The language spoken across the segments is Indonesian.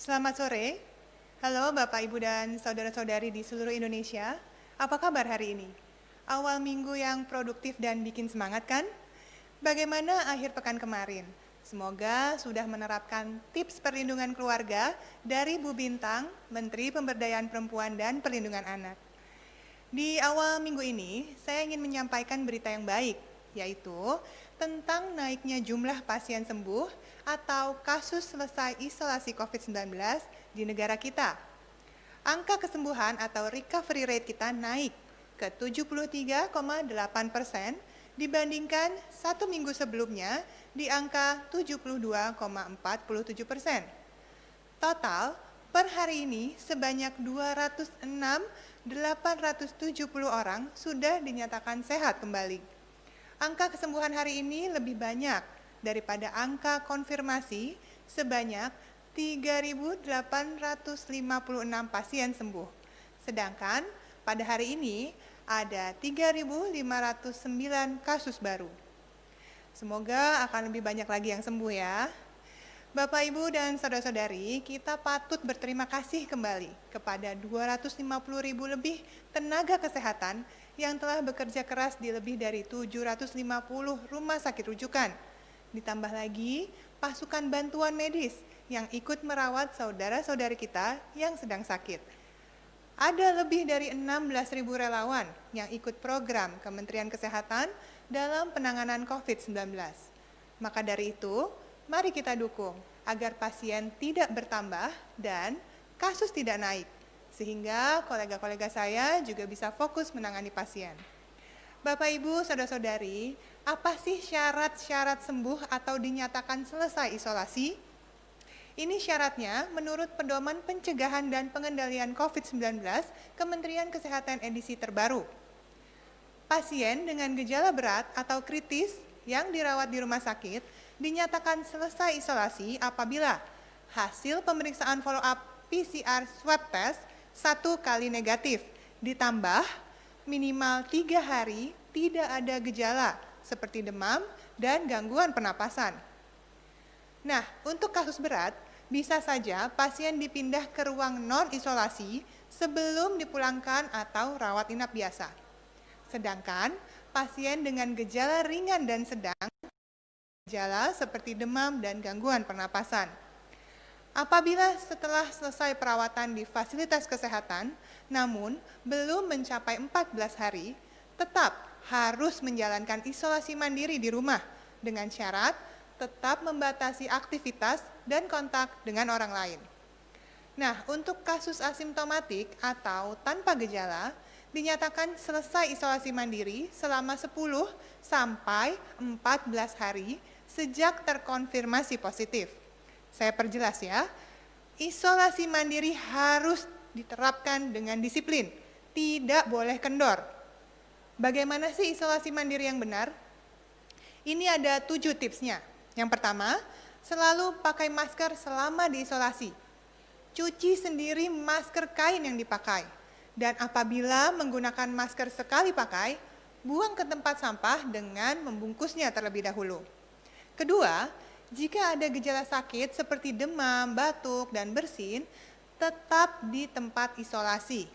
Selamat sore. Halo Bapak, Ibu, dan saudara-saudari di seluruh Indonesia. Apa kabar hari ini? Awal minggu yang produktif dan bikin semangat kan? Bagaimana akhir pekan kemarin? Semoga sudah menerapkan tips perlindungan keluarga dari Bu Bintang, Menteri Pemberdayaan Perempuan dan Perlindungan Anak. Di awal minggu ini, saya ingin menyampaikan berita yang baik, yaitu tentang naiknya jumlah pasien sembuh atau kasus selesai isolasi COVID-19 di negara kita. Angka kesembuhan atau recovery rate kita naik ke 73,8% dibandingkan satu minggu sebelumnya di angka 72,47%. Total, per hari ini sebanyak 206.870 orang sudah dinyatakan sehat kembali. Angka kesembuhan hari ini lebih banyak daripada angka konfirmasi sebanyak 3.856 pasien sembuh. Sedangkan pada hari ini ada 3.509 kasus baru. Semoga akan lebih banyak lagi yang sembuh ya. Bapak, Ibu, dan saudara-saudari, kita patut berterima kasih kembali kepada 250.000 lebih tenaga kesehatan yang telah bekerja keras di lebih dari 750 rumah sakit rujukan. Ditambah lagi pasukan bantuan medis yang ikut merawat saudara-saudari kita yang sedang sakit. Ada lebih dari 16.000 relawan yang ikut program Kementerian Kesehatan dalam penanganan COVID-19. Maka dari itu, mari kita dukung agar pasien tidak bertambah dan kasus tidak naik, sehingga kolega-kolega saya juga bisa fokus menangani pasien. Bapak, Ibu, saudara-saudari, apa sih syarat-syarat sembuh atau dinyatakan selesai isolasi? Ini syaratnya menurut Pedoman Pencegahan dan Pengendalian COVID-19 Kementerian Kesehatan edisi terbaru. Pasien dengan gejala berat atau kritis yang dirawat di rumah sakit dinyatakan selesai isolasi apabila hasil pemeriksaan follow-up PCR swab test 1 kali negatif, ditambah minimal 3 hari tidak ada gejala seperti demam dan gangguan pernapasan. Nah, untuk kasus berat, bisa saja pasien dipindah ke ruang non-isolasi sebelum dipulangkan atau rawat inap biasa. Sedangkan pasien dengan gejala ringan dan sedang, gejala seperti demam dan gangguan pernapasan. Apabila setelah selesai perawatan di fasilitas kesehatan, namun belum mencapai 14 hari, tetap harus menjalankan isolasi mandiri di rumah dengan syarat tetap membatasi aktivitas dan kontak dengan orang lain. Nah, untuk kasus asimptomatik atau tanpa gejala, dinyatakan selesai isolasi mandiri selama 10 sampai 14 hari sejak terkonfirmasi positif. Saya perjelas ya, isolasi mandiri harus diterapkan dengan disiplin, tidak boleh kendor. Bagaimana sih isolasi mandiri yang benar? Ini ada 7 tipsnya. Yang pertama, selalu pakai masker selama diisolasi. Cuci sendiri masker kain yang dipakai. Dan apabila menggunakan masker sekali pakai, buang ke tempat sampah dengan membungkusnya terlebih dahulu. Kedua, jika ada gejala sakit seperti demam, batuk, dan bersin, tetap di tempat isolasi.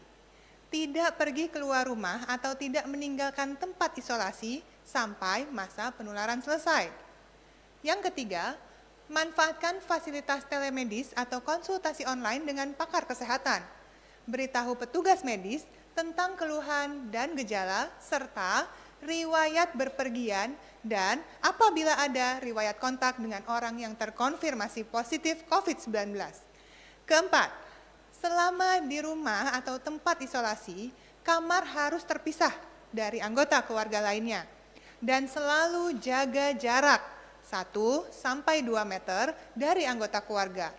Tidak pergi keluar rumah atau tidak meninggalkan tempat isolasi sampai masa penularan selesai. Yang ketiga, manfaatkan fasilitas telemedis atau konsultasi online dengan pakar kesehatan. Beritahu petugas medis tentang keluhan dan gejala, serta riwayat berpergian, dan apabila ada riwayat kontak dengan orang yang terkonfirmasi positif COVID-19. Keempat, selama di rumah atau tempat isolasi, kamar harus terpisah dari anggota keluarga lainnya. Dan selalu jaga jarak 1 sampai 2 meter dari anggota keluarga.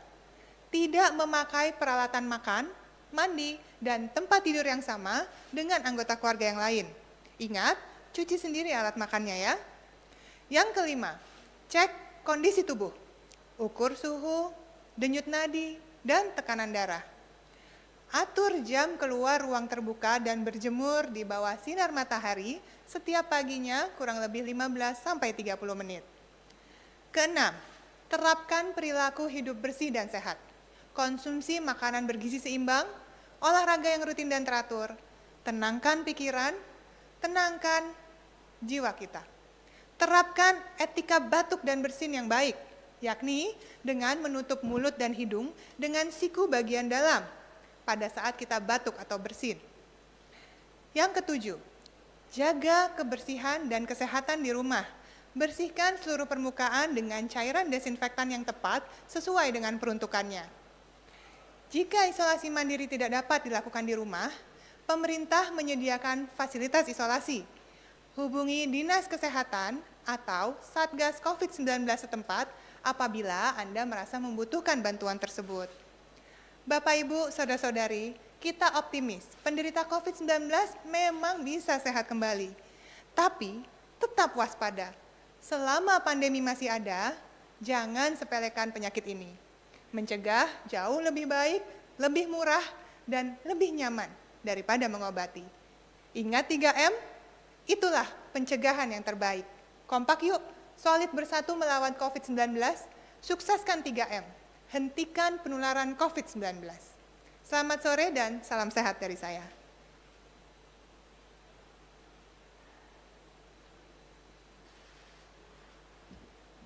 Tidak memakai peralatan makan, mandi, dan tempat tidur yang sama dengan anggota keluarga yang lain. Ingat, cuci sendiri alat makannya ya. Yang kelima, cek kondisi tubuh. Ukur suhu, denyut nadi, dan tekanan darah. Atur jam keluar ruang terbuka dan berjemur di bawah sinar matahari setiap paginya kurang lebih 15 sampai 30 menit. Keenam, terapkan perilaku hidup bersih dan sehat. konsumsi makanan bergizi seimbang, olahraga yang rutin dan teratur, tenangkan pikiran, tenangkan jiwa kita. Terapkan etika batuk dan bersin yang baik, yakni dengan menutup mulut dan hidung dengan siku bagian dalam pada saat kita batuk atau bersin. Yang ketujuh, jaga kebersihan dan kesehatan di rumah. Bersihkan seluruh permukaan dengan cairan desinfektan yang tepat sesuai dengan peruntukannya. Jika isolasi mandiri tidak dapat dilakukan di rumah, pemerintah menyediakan fasilitas isolasi. Hubungi Dinas Kesehatan atau Satgas COVID-19 setempat apabila Anda merasa membutuhkan bantuan tersebut. Bapak, Ibu, Saudara-saudari, kita optimis penderita COVID-19 memang bisa sehat kembali. Tapi tetap waspada. Selama pandemi masih ada, jangan sepelekan penyakit ini. Mencegah jauh lebih baik, lebih murah, dan lebih nyaman daripada mengobati. Ingat 3M, itulah pencegahan yang terbaik. Kompak yuk, solid bersatu melawan COVID-19, sukseskan 3M, hentikan penularan COVID-19. Selamat sore dan salam sehat dari saya.